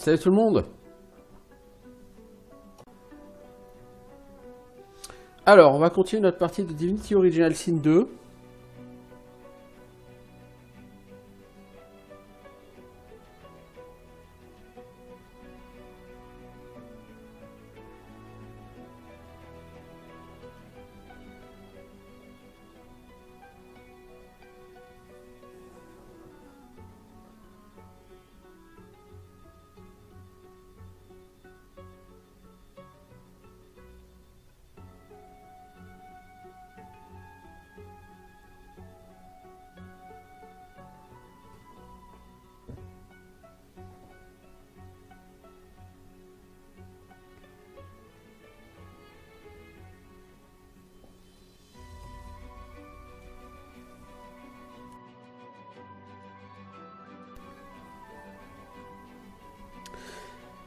Salut tout le monde. Alors, on va continuer notre partie de Divinity Original Sin 2.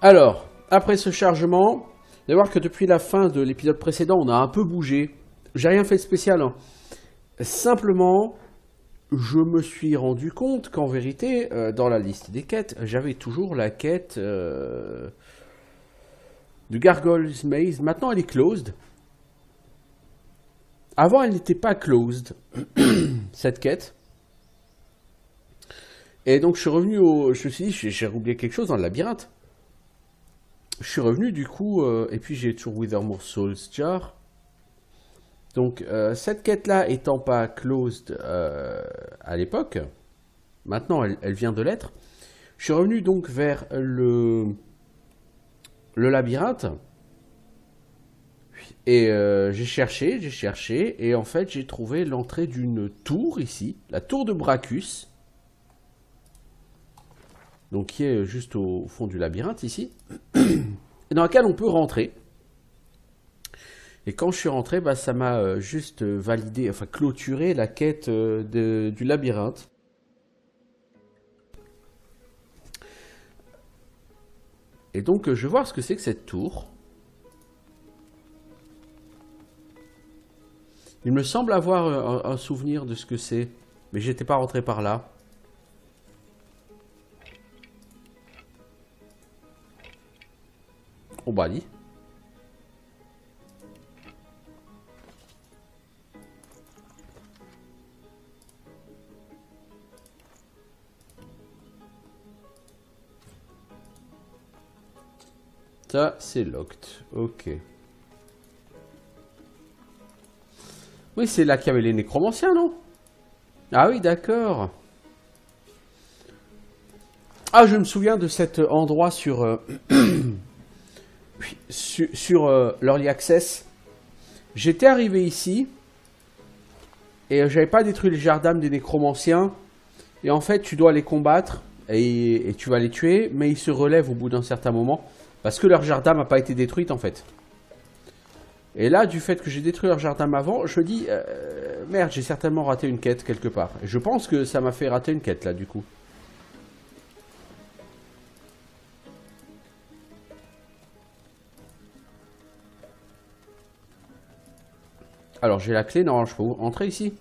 Alors, après ce chargement, vous allez voir que depuis la fin de l'épisode précédent, on a un peu bougé. J'ai rien fait de spécial, hein. Simplement, je me suis rendu compte qu'en vérité, dans la liste des quêtes, j'avais toujours la quête du Gargoyle's Maze. Maintenant, elle est closed. Avant, elle n'était pas closed, cette quête. Et donc, je suis revenu au... Je me suis dit, j'ai oublié quelque chose dans le labyrinthe. Je suis revenu du coup, et puis j'ai toujours Withermoor Souls Jar. Donc cette quête-là étant pas closed à l'époque, maintenant elle vient de l'être. Je suis revenu donc vers le labyrinthe. Et j'ai cherché, et en fait j'ai trouvé l'entrée d'une tour ici, la tour de Brachus. Donc qui est juste au fond du labyrinthe ici, dans laquelle on peut rentrer. Et quand je suis rentré, bah, ça m'a juste validé, enfin clôturé la quête du labyrinthe. Et donc je vais voir ce que c'est que cette tour. Il me semble avoir un souvenir de ce que c'est, mais j'étais pas rentré par là. On bali. Ça, c'est locked. Ok. Oui, c'est là qu'il y avait les nécromanciens, non? Ah oui, d'accord. Ah, je me souviens de cet endroit sur... sur l'Early Access. J'étais arrivé ici et j'avais pas détruit les jardins des nécromanciens. Et en fait, tu dois les combattre et tu vas les tuer, mais ils se relèvent au bout d'un certain moment parce que leur jardin n'a pas été détruite en fait. Et là, du fait que j'ai détruit leur jardin avant, je me dis merde, j'ai certainement raté une quête quelque part. Et je pense que ça m'a fait rater une quête là du coup. Alors j'ai la clé, non, je peux entrer ici.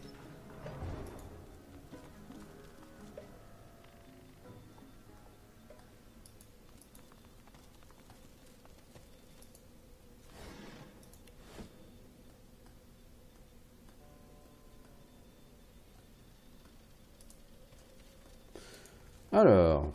Alors...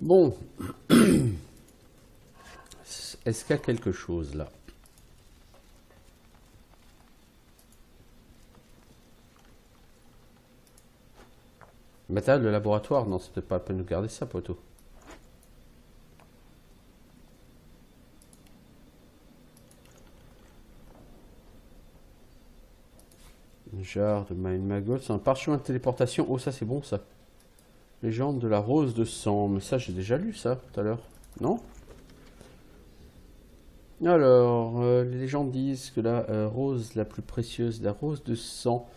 Bon. Est-ce qu'il y a quelque chose là? Matériel de laboratoire? Non, c'est peut-être pas la peine de garder ça, poteau. Jar de Mind Maggot, c'est un parchemin de téléportation. Oh, ça c'est bon ça. Légende de la rose de sang. Mais ça, j'ai déjà lu ça tout à l'heure. Non? Alors, les légendes disent que la rose la plus précieuse, la rose de sang,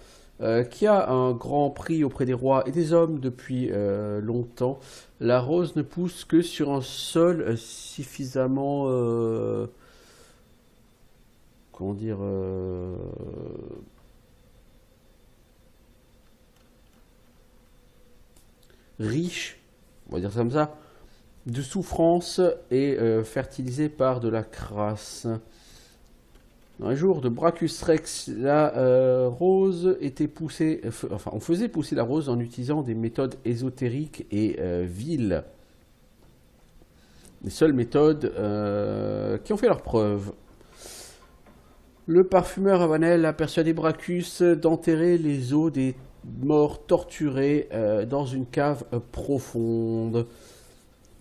qui a un grand prix auprès des rois et des hommes depuis longtemps, la rose ne pousse que sur un sol suffisamment, comment dire, riche, on va dire ça comme ça, de souffrance et fertilisé par de la crasse. Dans les jours de Brachus Rex, la rose était poussée, enfin, on faisait pousser la rose en utilisant des méthodes ésotériques et viles. Les seules méthodes qui ont fait leurs preuves. Le parfumeur Avanel a persuadé Brachus d'enterrer les os des morts torturés dans une cave profonde.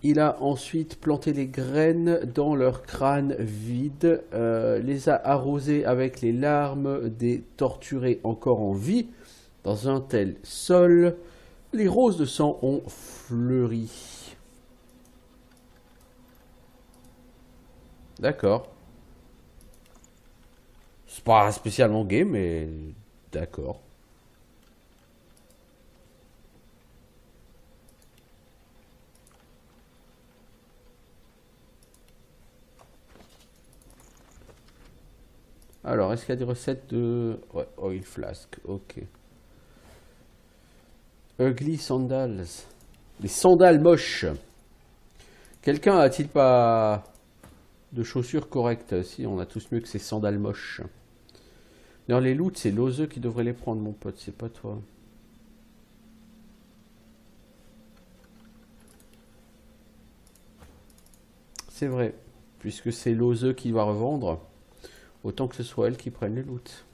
Il a ensuite planté les graines dans leur crâne vide, les a arrosées avec les larmes des torturés encore en vie. Dans un tel sol, les roses de sang ont fleuri. D'accord. C'est pas spécialement gay, mais d'accord. Alors, est-ce qu'il y a des recettes de... Ouais, oil flask, ok. Ugly sandals. Les sandales moches. Quelqu'un a-t-il pas de chaussures correctes? Si, on a tous mieux que ces sandales moches. Dans les loots, c'est l'oseux qui devrait les prendre, mon pote, c'est pas toi. C'est vrai, puisque c'est l'oseux qui va revendre. Autant que ce soit elle qui prenne les loot.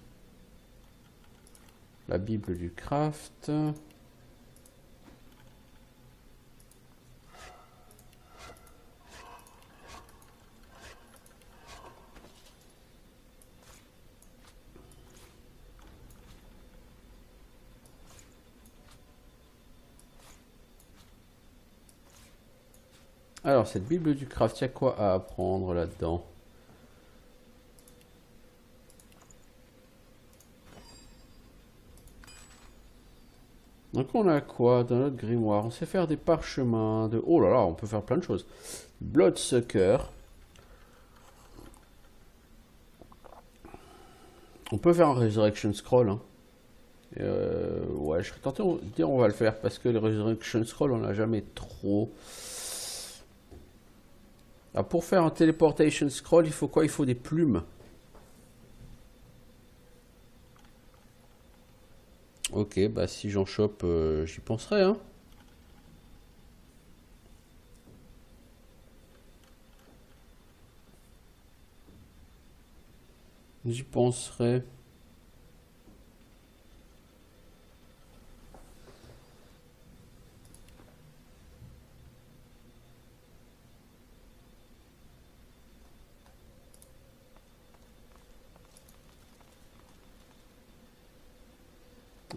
La Bible du craft. Alors, cette Bible du craft, il y a quoi à apprendre là-dedans? Donc on a quoi dans notre grimoire? On sait faire des parchemins de... Oh là là, on peut faire plein de choses. Bloodsucker. On peut faire un Resurrection Scroll. Hein. Ouais, je serais tenté de dire on va le faire parce que le Resurrection Scroll, on n'a jamais trop. Alors pour faire un Teleportation Scroll, il faut quoi? Il faut des plumes. Ok, bah si j'en chope, j'y penserai, hein. J'y penserai.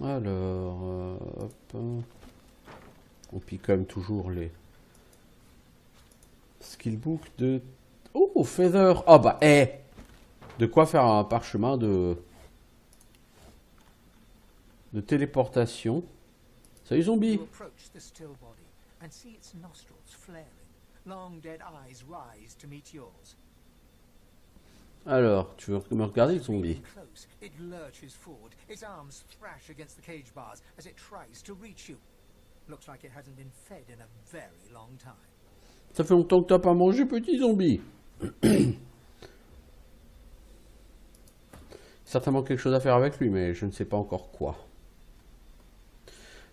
Alors, hop. On pique quand même toujours les skillbook de... Oh, Feather. Ah bah, de quoi faire un parchemin de téléportation. Salut zombie. Alors, tu veux me regarder le zombie? Ça fait longtemps que t'as pas mangé, petit zombie. Certainement quelque chose à faire avec lui, mais je ne sais pas encore quoi.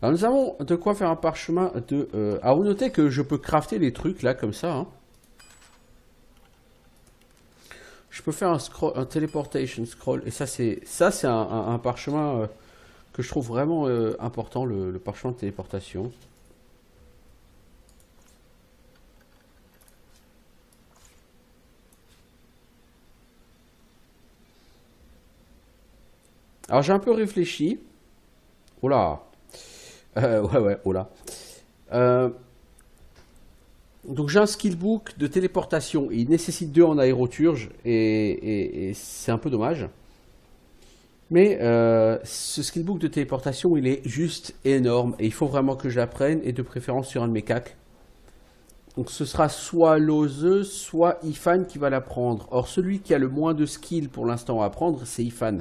Alors nous avons de quoi faire un parchemin de... Ah, vous notez que je peux crafter les trucs là, comme ça. Hein. Je peux faire un teleportation scroll. Et ça, c'est un parchemin que je trouve vraiment important, le parchemin de téléportation. Alors j'ai un peu réfléchi. Oh là. Ouais, oh là. Donc j'ai un skillbook de téléportation. Il nécessite 2 en aéroturge et c'est un peu dommage. Mais ce skillbook de téléportation, il est juste énorme et il faut vraiment que je l'apprenne et de préférence sur un de mes cacs. Donc ce sera soit Lose, soit Ifan qui va l'apprendre. Or celui qui a le moins de skill pour l'instant à apprendre, c'est Ifan.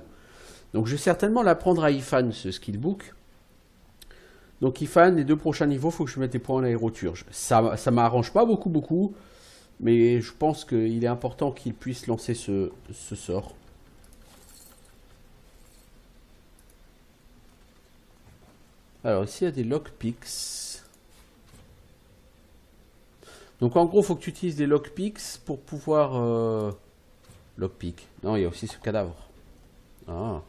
Donc je vais certainement l'apprendre à Ifan, ce skillbook. Donc Ifan, les 2 prochains niveaux, il faut que je mette des points en aéroturge. Ça m'arrange pas beaucoup, mais je pense qu'il est important qu'il puisse lancer ce sort. Alors ici il y a des lockpicks. Donc en gros, il faut que tu utilises des lockpicks pour pouvoir... Lockpick. Non, il y a aussi ce cadavre. Ah.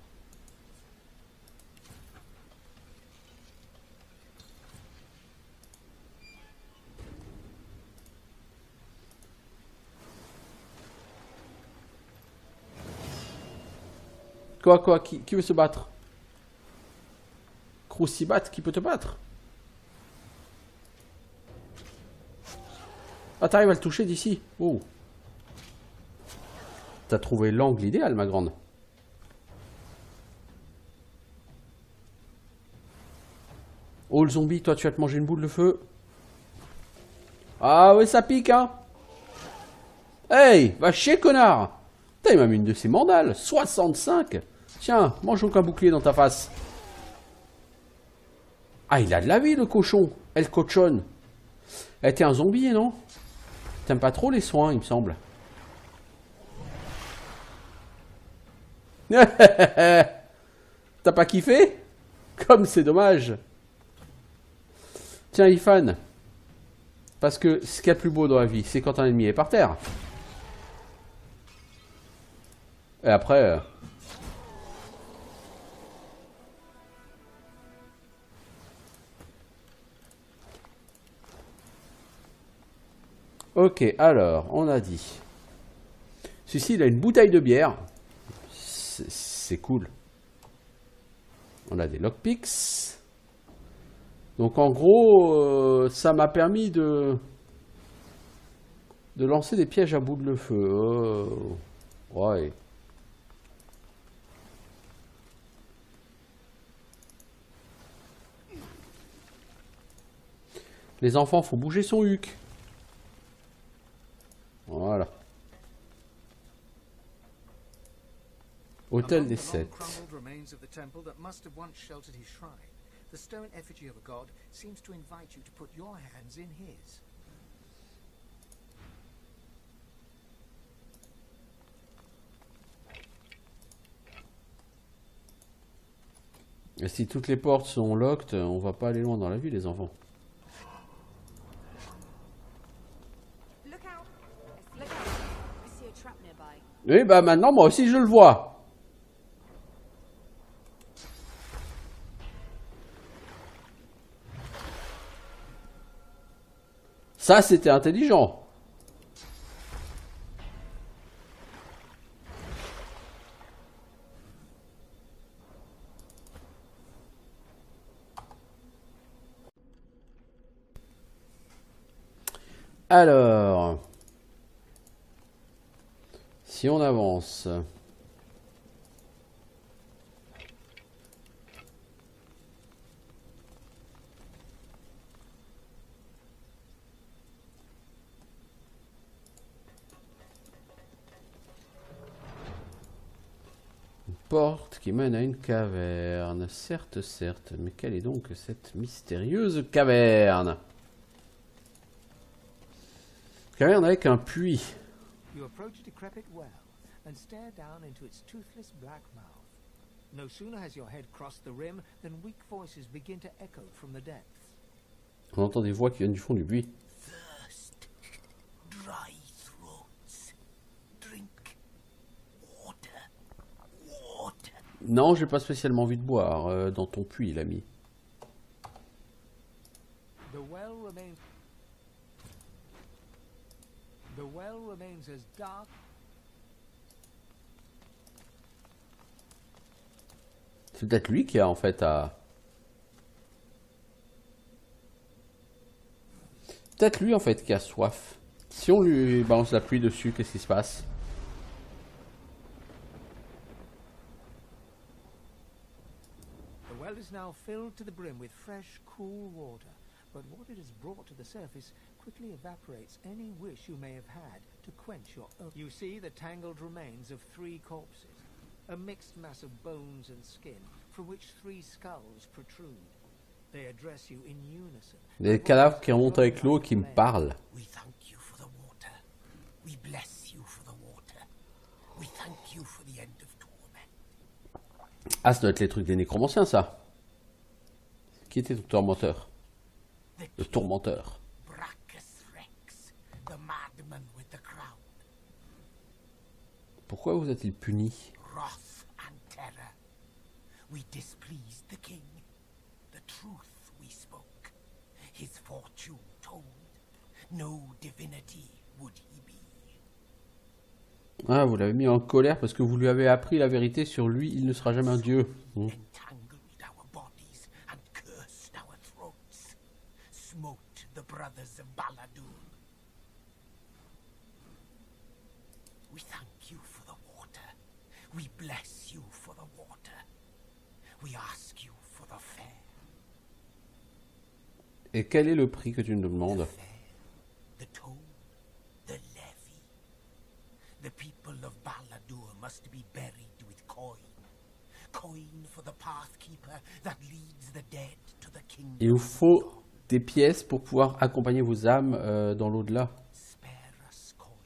Quoi, qui veut se battre? Crucibat, qui peut te battre? Ah, t'arrives à le toucher d'ici. Oh. T'as trouvé l'angle idéal, ma grande. Oh, le zombie, toi, tu vas te manger une boule de feu. Ah ouais, ça pique, hein. Hey, va chier, connard. Putain, il m'a mis une de ses mandales. 65. Tiens, mange donc un bouclier dans ta face. Ah, il a de la vie, le cochon. El cochon. Eh, t'es un zombie, non? T'aimes pas trop les soins, il me semble. T'as pas kiffé? Comme c'est dommage. Tiens, Ifan. Parce que ce qu'il y a de plus beau dans la vie, c'est quand un ennemi est par terre. Et après... Ok, alors, on a dit. Celui-ci, il a une bouteille de bière. C'est cool. On a des lockpicks. Donc en gros, ça m'a permis de lancer des pièges à bout de le feu. Ouais. Les enfants, faut bouger son huc. Voilà. Hôtel des Sept. The stone effigy of a god seems to invite you to put your hands in his. Et si toutes les portes sont locked, on va pas aller loin dans la vie, les enfants. Oui, bah maintenant, moi aussi, je le vois. Ça, c'était intelligent. Alors, si on avance... Porte qui mène à une caverne. Certes, certes. Mais quelle est donc cette mystérieuse caverne? Caverne avec un puits. You approach a decrepit well and stare down into its toothless black mouth. No sooner has your head crossed the rim than weak voices begin to echo from the depths. On entend des voix qui viennent du fond du puits. Thirst, dry throats, drink water, water. Non, j'ai pas spécialement envie de boire dans ton puits, l'ami. The well remains as dark. C'est peut-être lui qui a en fait à... Peut-être lui en fait qui a soif. Si on lui balance la pluie dessus, qu'est-ce qui se passe? The well is now filled to the brim with fresh, cool water, but what it has brought to the surface quickly evaporates any wish you may have had to quench your own. You see the tangled remains of 3 corpses, a mixed mass of bones and skin, from which 3 skulls protrude. They address you in unison. Des cadavres qui remontent avec l'eau qui me parlent. We thank you for the water. We bless you for the water. We thank you for the end of torment. Ah, ça doit être les trucs des nécromanciens, ça. Qui était le tourmenteur? Le tourmenteur. Brachus Rex, the madman with the crown. Pourquoi vous a-t-il puni? Wrath and terror. We displeased the king. The truth we spoke. His fortune told. No divinity would he be. Ah, vous l'avez mis en colère parce que vous lui avez appris la vérité sur lui, il ne sera jamais un dieu. Entangled our bodies and cursed our throats. Smote the brothers of Baladur. We thank you for the water. We bless you for the water. We ask you for the fair. Et quel est le prix que tu me demandes? The toll, the levy. The people of Baladur must be buried with coin. Coin for the pathkeeper that leads the dead to the kingdom. Il vous faut des pièces pour pouvoir accompagner vos âmes dans l'au-delà. Spare us coin.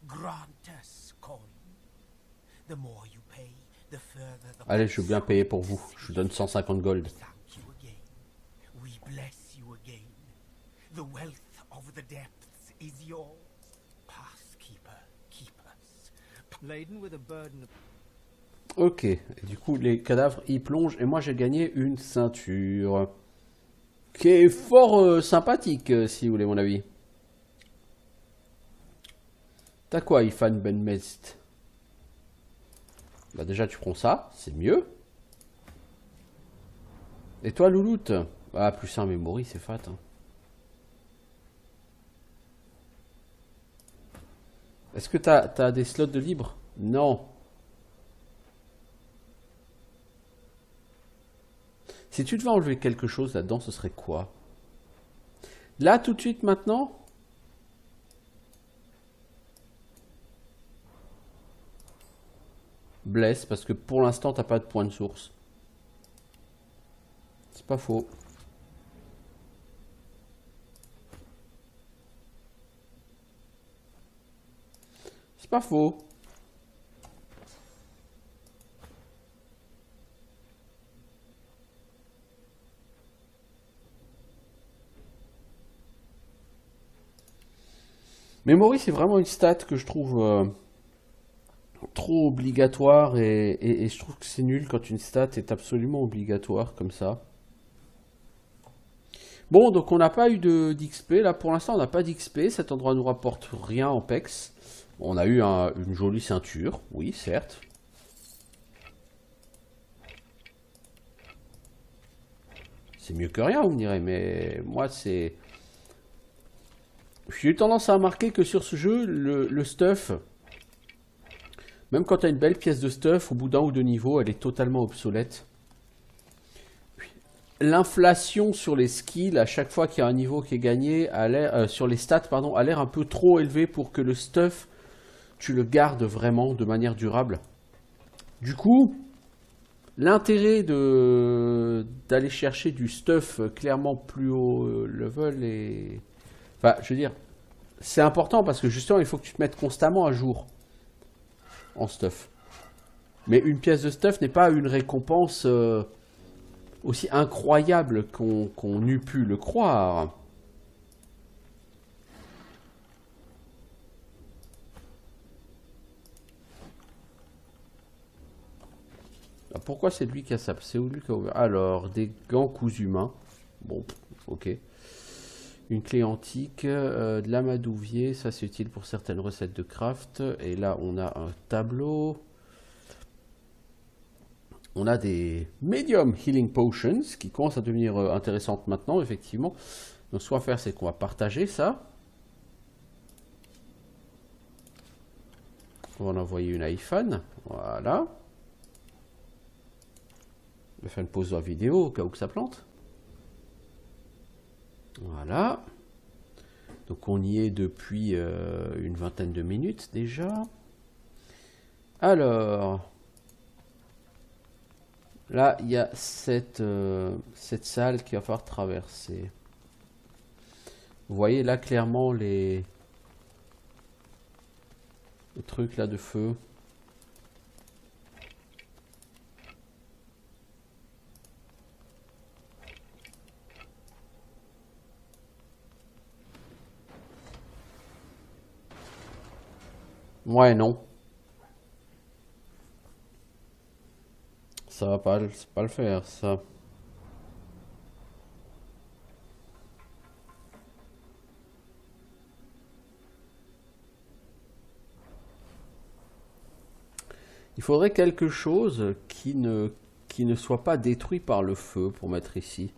Grant us coin. The more you pay, the further the Allez, je veux bien payer pour vous. Je vous donne 150 gold. Thank you again. We bless you again. The wealth of the depths is yours. Pathkeeper, keep us. Laden with a burden of Ok, et du coup les cadavres y plongent et moi j'ai gagné une ceinture. Qui est fort sympathique si vous voulez mon avis. T'as quoi Ifan Ben Mest? Bah déjà tu prends ça, c'est mieux. Et toi Louloute? Ah plus un memory c'est fat. Hein. Est-ce que t'as des slots de libre? Non. Si tu devais enlever quelque chose là-dedans, ce serait quoi? Là, tout de suite, maintenant? Blesse, parce que pour l'instant, t'as pas de point de source. C'est pas faux. C'est pas faux. Memory, c'est vraiment une stat que je trouve trop obligatoire et je trouve que c'est nul quand une stat est absolument obligatoire comme ça. Bon, donc on n'a pas eu d'XP. Là, pour l'instant, on n'a pas d'XP. Cet endroit nous rapporte rien en PEX. On a eu une jolie ceinture, oui, certes. C'est mieux que rien, vous me direz, mais moi, c'est... J'ai eu tendance à remarquer que sur ce jeu, le stuff, même quand tu as une belle pièce de stuff, au bout d'un ou deux niveaux, elle est totalement obsolète. L'inflation sur les skills, à chaque fois qu'il y a un niveau qui est gagné, sur les stats, pardon, a l'air un peu trop élevé pour que le stuff, tu le gardes vraiment de manière durable. Du coup, l'intérêt d'aller chercher du stuff clairement plus haut level est... Enfin, je veux dire, c'est important parce que justement, il faut que tu te mettes constamment à jour en stuff. Mais une pièce de stuff n'est pas une récompense aussi incroyable qu'on eût pu le croire. Pourquoi c'est lui qui a ça? C'est lui qui a ouvert. Alors, des gants cousus humains. Bon, ok. Une clé antique, de l'amadouvier, ça c'est utile pour certaines recettes de craft. Et là on a un tableau. On a des medium healing potions qui commencent à devenir intéressantes maintenant, effectivement. Donc, ce qu'on va faire, c'est qu'on va partager ça. On va en envoyer une à Ifan. Voilà. Je vais faire une pause de la vidéo au cas où que ça plante. Voilà. Donc on y est depuis une vingtaine de minutes déjà. Alors, là il y a cette salle qu'il va falloir traverser. Vous voyez là clairement les trucs là de feu. Ouais, non. Ça va pas, pas le faire, ça. Il faudrait quelque chose qui ne soit pas détruit par le feu pour mettre ici.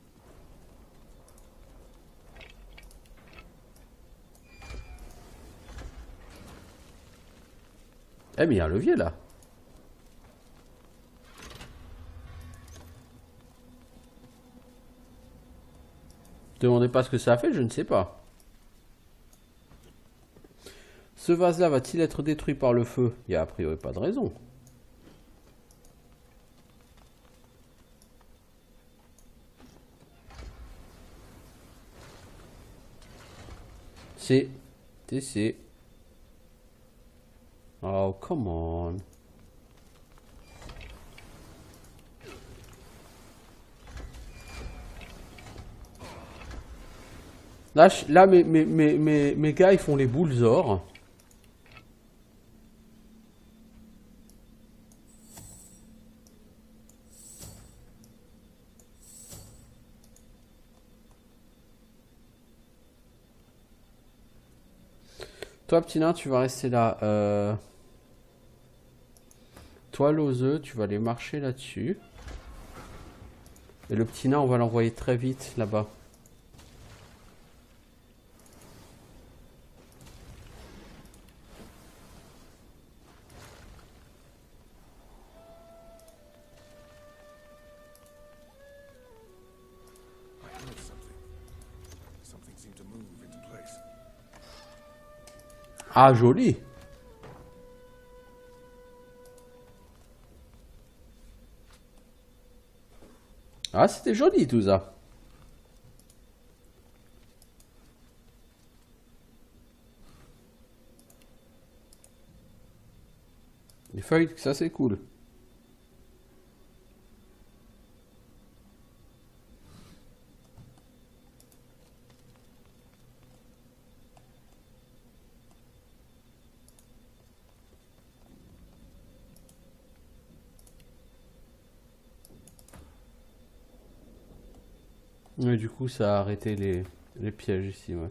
Eh mais il y a un levier là. Demandez pas ce que ça a fait, je ne sais pas. Ce vase-là va-t-il être détruit par le feu? Il n'y a a priori pas de raison. C'est TC. Oh, come on. Là mes gars, ils font les boules or. Toi, petit nain, tu vas rester là. Toi, l'oseux, tu vas aller marcher là-dessus. Et le petit nain, on va l'envoyer très vite là-bas. Ah, joli. Ah, c'était joli tout ça. Les feuilles, ça c'est cool. Et du coup, ça a arrêté les pièges ici, ouais.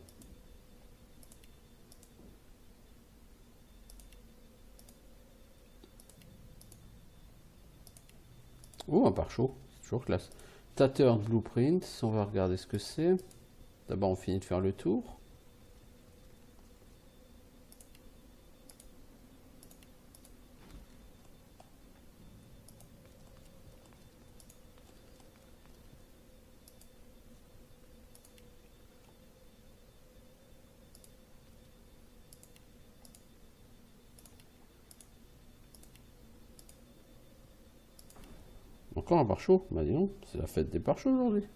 Oh, un pare-chaud, c'est toujours classe. Tattered Blueprint, on va regarder ce que c'est. D'abord, on finit de faire le tour. Encore un pare-chaud? Bah dis donc, c'est la fête des pare-chauds aujourd'hui.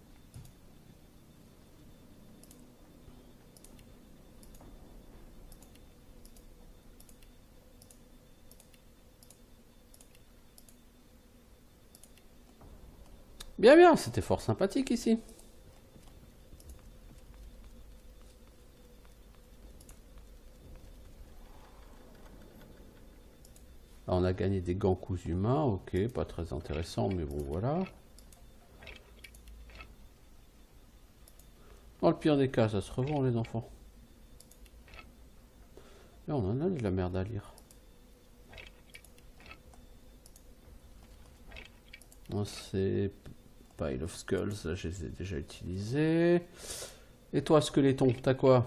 Bien, bien, c'était fort sympathique ici. Ah, on a gagné des gants cousus humains, ok, pas très intéressant, mais bon, voilà. Dans le pire des cas, ça se revend, les enfants. Et on en a de la merde à lire. C'est Pile of Skulls, là je les ai déjà utilisés. Et toi, squeletton, t'as quoi?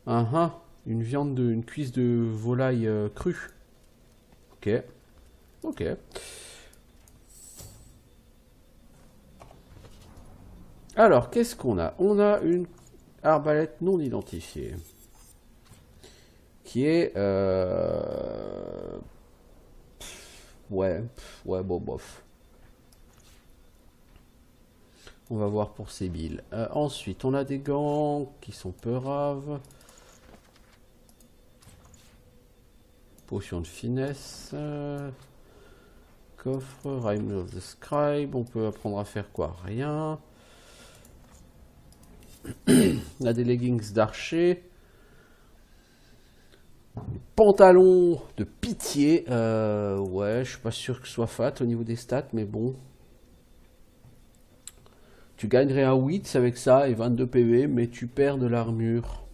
Une viande, une cuisse de volaille crue. Ok. Ok. Alors, qu'est-ce qu'on a? On a une arbalète non identifiée. Qui est... Ouais, bon, bof. On va voir pour ces billes. Ensuite, on a des gants qui sont peuraves. Potion de finesse. Coffre, Rime of the Scribe. On peut apprendre à faire quoi? Rien. On a des leggings d'archer. Pantalon de pitié. Ouais, je suis pas sûr que ce soit fat au niveau des stats, mais bon. Tu gagnerais un 8 avec ça et 22 PV, mais tu perds de l'armure.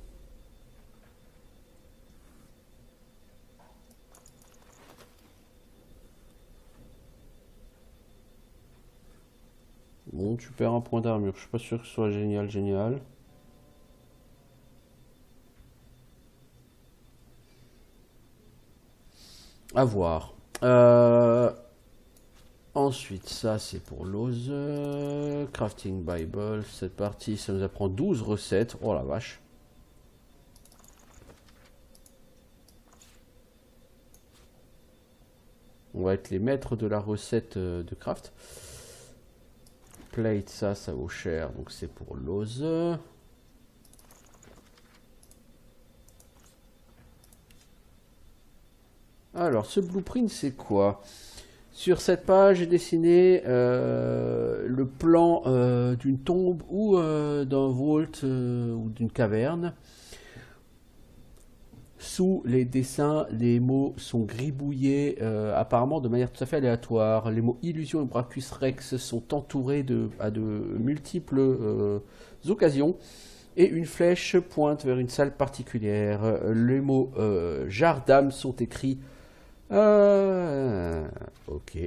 Bon, tu perds un point d'armure. Je suis pas sûr que ce soit génial. À voir. Ensuite, ça c'est pour l'ose. Crafting Bible. Cette partie, ça nous apprend 12 recettes. Oh la vache. On va être les maîtres de la recette de craft. Plate, ça vaut cher. Donc c'est pour l'ose. Alors, ce blueprint, c'est quoi? Sur cette page, j'ai dessiné le plan d'une tombe ou d'un vault ou d'une caverne. Sous les dessins, les mots sont gribouillés apparemment de manière tout à fait aléatoire. Les mots illusion et Brachus Rex sont entourés à de multiples occasions. Et une flèche pointe vers une salle particulière. Les mots Jardam sont écrits. Ok.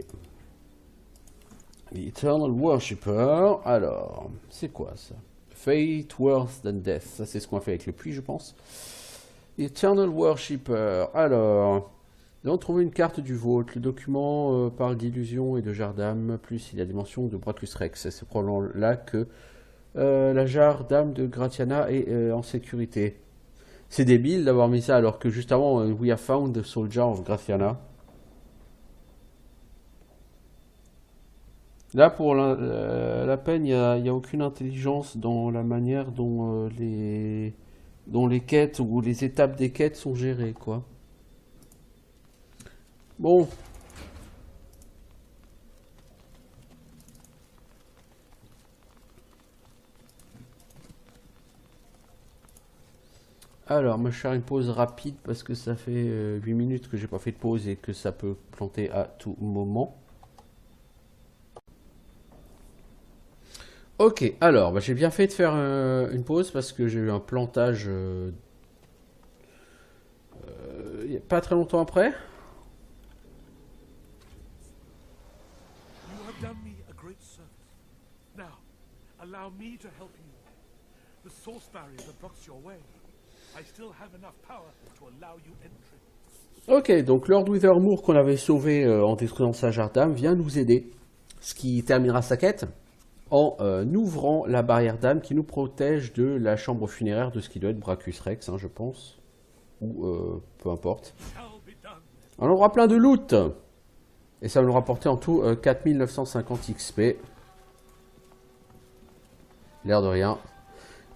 The Eternal Worshipper. Alors, c'est quoi ça? Fate Worse Than Death. Ça, c'est ce qu'on a fait avec le puits, je pense. Eternal Worshipper. Alors, nous avons trouvé une carte du Vault. Le document parle d'illusion et de Jardam, plus il y a des mentions de Brachus Rex. C'est probablement là que la Jardam de Gratiana est en sécurité. C'est débile d'avoir mis ça alors que juste avant, we have found the soldier of Gratiana. Là, pour la peine, il n'y a aucune intelligence dans la manière dont les quêtes ou les étapes des quêtes sont gérées, quoi. Bon. Alors, je vais faire une pause rapide parce que ça fait 8 minutes que j'ai pas fait de pause et que ça peut planter à tout moment. Ok, alors, j'ai bien fait de faire une pause parce que j'ai eu un plantage pas très longtemps après. You have done me a great service. Now, allow me to help you. The source barrier that blocks your way. I still have enough power to allow you entry. Ok, donc Lord Withermoor qu'on avait sauvé en détruisant sa Jardam vient nous aider. Ce qui terminera sa quête en ouvrant la barrière d'âme qui nous protège de la chambre funéraire de ce qui doit être Brachus Rex, je pense. Ou peu importe. On aura plein de loot. Et ça va nous rapporter en tout 4950 XP. L'air de rien.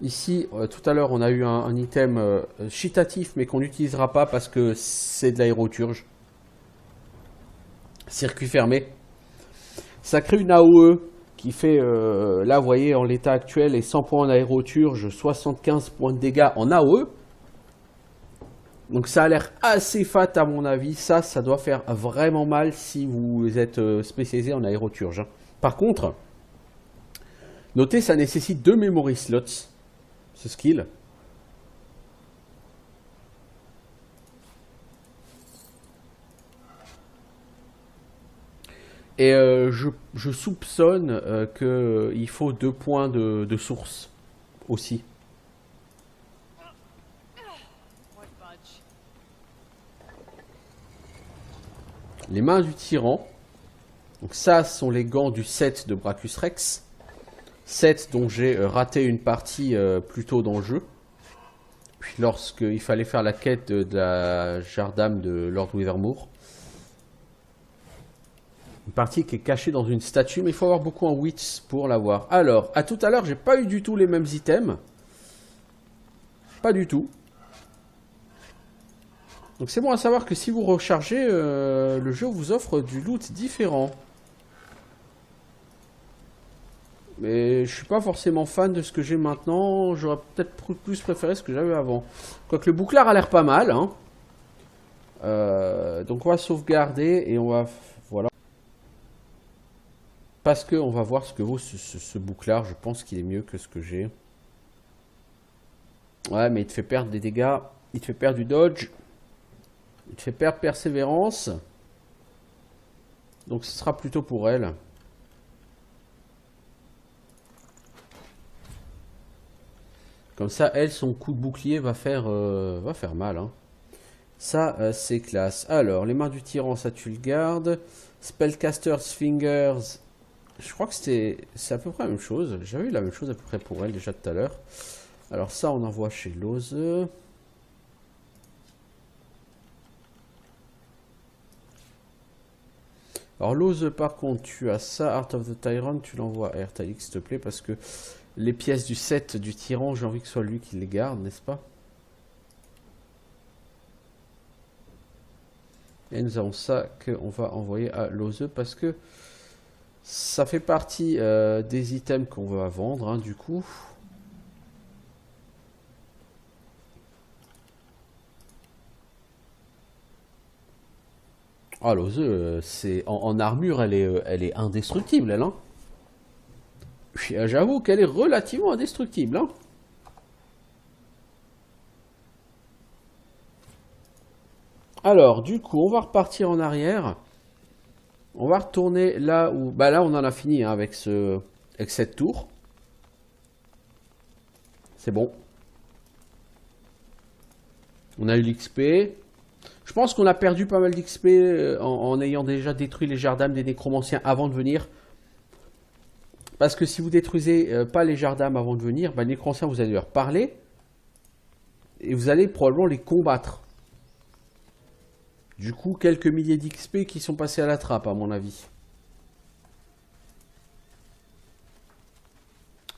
Ici, tout à l'heure, on a eu un item chitatif, mais qu'on n'utilisera pas parce que c'est de l'aéroturge. Circuit fermé. Ça crée une AOE qui fait, là, vous voyez, en l'état actuel, les 100 points en aéroturge, 75 points de dégâts en AOE. Donc ça a l'air assez fat à mon avis. Ça doit faire vraiment mal si vous êtes spécialisé en aéroturge. Par contre, notez, ça nécessite 2 memory slots. Ce skill. Et je soupçonne qu'il faut 2 points de source aussi. Les mains du tyran. Donc ça, ce sont les gants du set de Brachus Rex. Set dont j'ai raté une partie plus tôt dans le jeu. Puis lorsqu'il fallait faire la quête de la Jardame de Lord Withermoor. Une partie qui est cachée dans une statue, mais il faut avoir beaucoup en wits pour l'avoir. Alors, à tout à l'heure, j'ai pas eu du tout les mêmes items. Pas du tout. Donc c'est bon à savoir que si vous rechargez, le jeu vous offre du loot différent. Mais je suis pas forcément fan de ce que j'ai maintenant. J'aurais peut-être plus préféré ce que j'avais avant. Quoique le bouclard a l'air pas mal. Hein. Donc on va sauvegarder et on va... Voilà. Parce qu'on va voir ce que vaut ce bouclard. Je pense qu'il est mieux que ce que j'ai. Ouais, mais il te fait perdre des dégâts. Il te fait perdre du dodge. Il te fait perdre persévérance. Donc ce sera plutôt pour elle. Comme ça, elle, son coup de bouclier va faire mal. Hein. Ça, c'est classe. Alors, les mains du tyran, ça tu le gardes. Spellcaster's Fingers. Je crois que c'est à peu près la même chose. J'avais eu la même chose à peu près pour elle déjà tout à l'heure. Alors ça, on envoie chez Lose. Alors Lose, par contre, tu as ça. Art of the Tyrant, tu l'envoies à Ertalix, s'il te plaît, parce que les pièces du set du tyran, j'ai envie que ce soit lui qui les garde, n'est-ce pas? Et nous avons ça qu'on va envoyer à Lose parce que ça fait partie des items qu'on va vendre, hein, du coup. Ah, Lose, c'est en armure, elle est indestructible, elle, hein. J'avoue qu'elle est relativement indestructible, hein. Alors, du coup, on va repartir en arrière. On va retourner là où... Bah là, on en a fini hein, avec cette tour. C'est bon. On a eu l'XP. Je pense qu'on a perdu pas mal d'XP en ayant déjà détruit les jardins des nécromanciens avant de venir. Parce que si vous détruisez pas les jardins avant de venir, bah, les nécromanciens, vous allez leur parler. Et vous allez probablement les combattre. Du coup, quelques milliers d'XP qui sont passés à la trappe, à mon avis.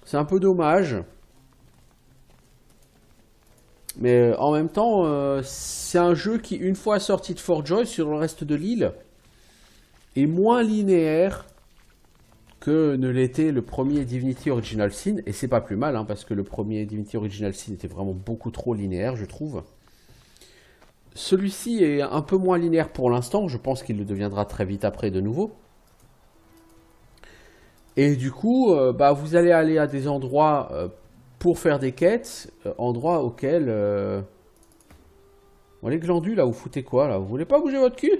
C'est un peu dommage. Mais en même temps, c'est un jeu qui, une fois sorti de Fort Joy sur le reste de l'île, est moins linéaire que ne l'était le premier Divinity Original Sin. Et c'est pas plus mal, hein, parce que le premier Divinity Original Sin était vraiment beaucoup trop linéaire, je trouve. Celui-ci est un peu moins linéaire pour l'instant. Je pense qu'il le deviendra très vite après de nouveau. Et du coup, bah, vous allez aller à des endroits pour faire des quêtes. Endroits auxquels... Bon, les glandules, là, vous foutez quoi, là? Vous voulez pas bouger votre cul?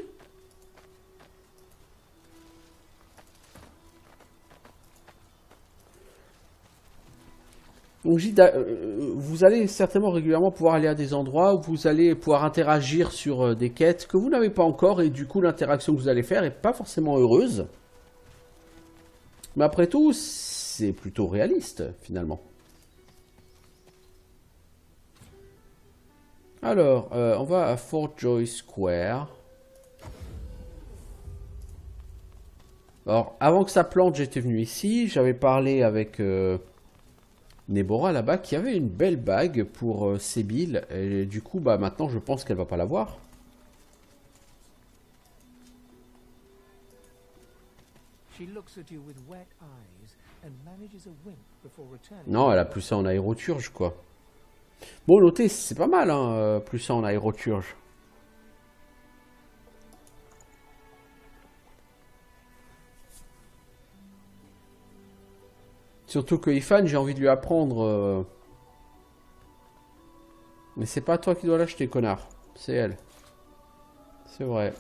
Donc, vous allez certainement régulièrement pouvoir aller à des endroits où vous allez pouvoir interagir sur des quêtes que vous n'avez pas encore et du coup l'interaction que vous allez faire n'est pas forcément heureuse. Mais après tout, c'est plutôt réaliste finalement. Alors, on va à Fort Joy Square. Alors, avant que ça plante, j'étais venu ici, j'avais parlé avec... Nebora là-bas qui avait une belle bague pour Sébil et du coup bah maintenant je pense qu'elle va pas l'avoir. Non, elle a plus ça en aéroturge quoi. Bon, notez, c'est pas mal hein, plus ça en aéroturge. Surtout que Ifan, j'ai envie de lui apprendre. Mais c'est pas toi qui dois l'acheter, connard. C'est elle. C'est vrai.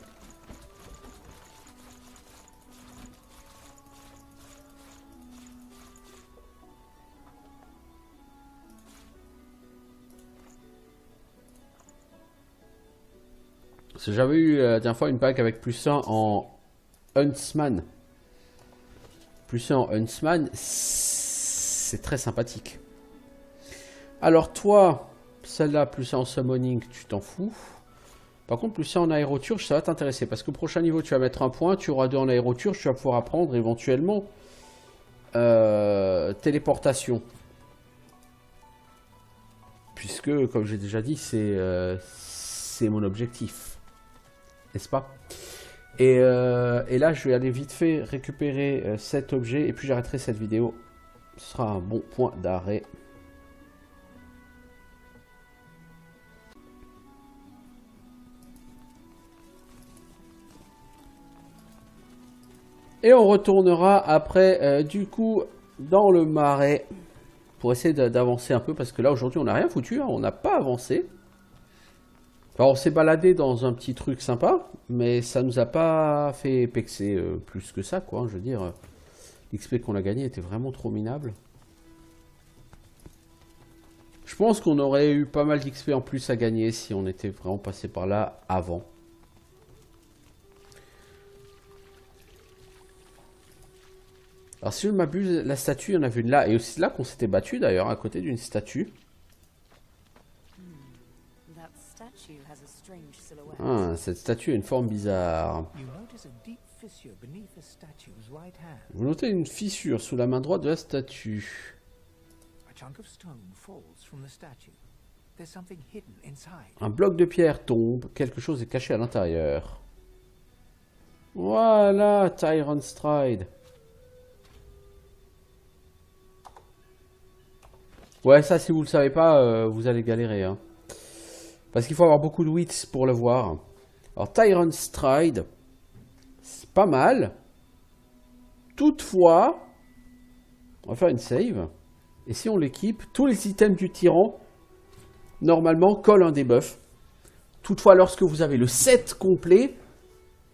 Parce que j'avais eu la dernière fois une pack avec +1 en Huntsman. +1 en Huntsman, c'est très sympathique. Alors toi, celle-là, +1 en Summoning, tu t'en fous. Par contre, +1 en Aéroturge, ça va t'intéresser. Parce que prochain niveau, tu vas mettre un point, tu auras 2 en Aéroturge, tu vas pouvoir apprendre éventuellement téléportation. Puisque, comme j'ai déjà dit, c'est mon objectif. N'est-ce pas? Et là, je vais aller vite fait récupérer cet objet et puis j'arrêterai cette vidéo. Ce sera un bon point d'arrêt. Et on retournera après, du coup, dans le marais pour essayer d'avancer un peu parce que là, aujourd'hui, on n'a rien foutu, hein, on n'a pas avancé. Enfin, on s'est baladé dans un petit truc sympa, mais ça nous a pas fait pexer plus que ça, quoi. Je veux dire, l'XP qu'on a gagné était vraiment trop minable. Je pense qu'on aurait eu pas mal d'XP en plus à gagner si on était vraiment passé par là avant. Alors si je ne m'abuse, la statue, il y en avait une là, et aussi là qu'on s'était battu d'ailleurs, à côté d'une statue. Ah, cette statue a une forme bizarre. Vous notez une fissure sous la main droite de la statue. Un bloc de pierre tombe, quelque chose est caché à l'intérieur. Voilà, Tyrant Stride. Ouais, ça, si vous le savez pas, vous allez galérer. Hein. Parce qu'il faut avoir beaucoup de wits pour le voir. Alors, Tyrant Stride, c'est pas mal. Toutefois, on va faire une save. Et si on l'équipe, tous les items du tyran, normalement, collent un debuff. Toutefois, lorsque vous avez le set complet,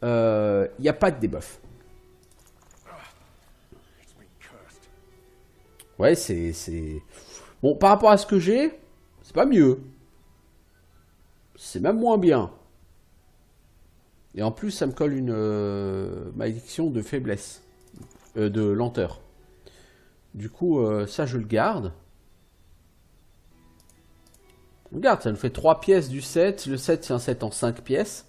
il n'y a pas de debuff. Ouais, c'est... Bon, par rapport à ce que j'ai, c'est pas mieux. C'est même moins bien. Et en plus, ça me colle une malédiction de faiblesse. De lenteur. Du coup, ça, je le garde. Regarde, ça nous fait 3 pièces du set. Le set, c'est un set en 5 pièces.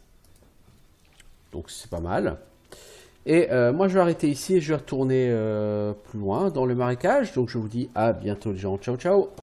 Donc, c'est pas mal. Et moi, je vais arrêter ici et je vais retourner plus loin dans le marécage. Donc, je vous dis à bientôt, les gens. Ciao, ciao.